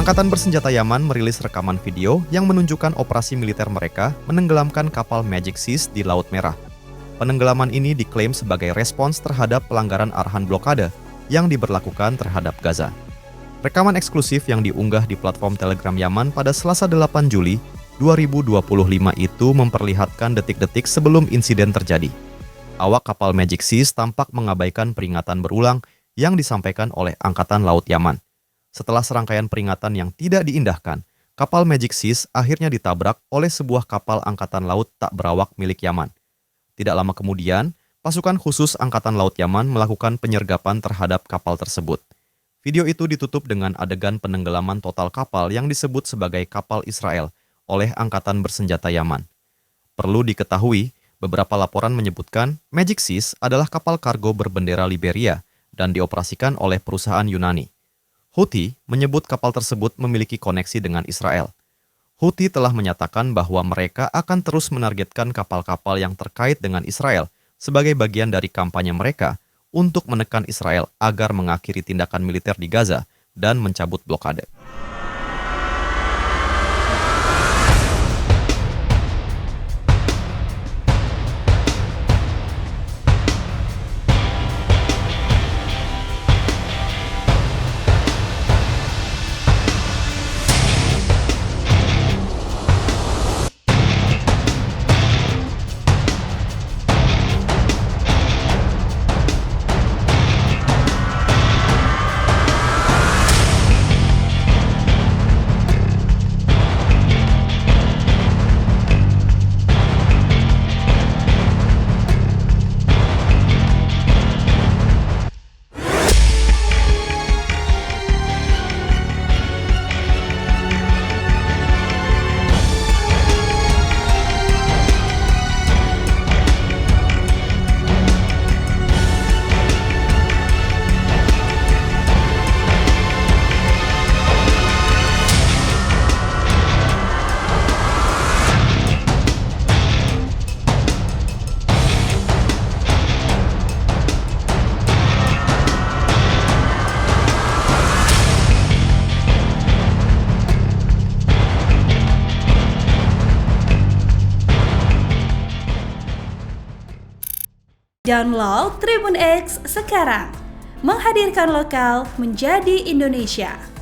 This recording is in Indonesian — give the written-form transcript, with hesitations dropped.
Angkatan Bersenjata Yaman merilis rekaman video yang menunjukkan operasi militer mereka menenggelamkan kapal Magic Seas di Laut Merah. Penenggelaman ini diklaim sebagai respons terhadap pelanggaran arahan blokade yang diberlakukan terhadap Gaza. Rekaman eksklusif yang diunggah di platform Telegram Yaman pada Selasa 8 Juli 2025 itu memperlihatkan detik-detik sebelum insiden terjadi. Awak kapal Magic Seas tampak mengabaikan peringatan berulang yang disampaikan oleh Angkatan Laut Yaman. Setelah serangkaian peringatan yang tidak diindahkan, kapal Magic Seas akhirnya ditabrak oleh sebuah kapal angkatan laut tak berawak milik Yaman. Tidak lama kemudian, pasukan khusus Angkatan Laut Yaman melakukan penyergapan terhadap kapal tersebut. Video itu ditutup dengan adegan penenggelaman total kapal yang disebut sebagai kapal Israel oleh Angkatan Bersenjata Yaman. Perlu diketahui, beberapa laporan menyebutkan Magic Seas adalah kapal kargo berbendera Liberia dan dioperasikan oleh perusahaan Yunani. Houthi menyebut kapal tersebut memiliki koneksi dengan Israel. Houthi telah menyatakan bahwa mereka akan terus menargetkan kapal-kapal yang terkait dengan Israel sebagai bagian dari kampanye mereka untuk menekan Israel agar mengakhiri tindakan militer di Gaza dan mencabut blokade. Download Tribun X sekarang, menghadirkan lokal menjadi Indonesia.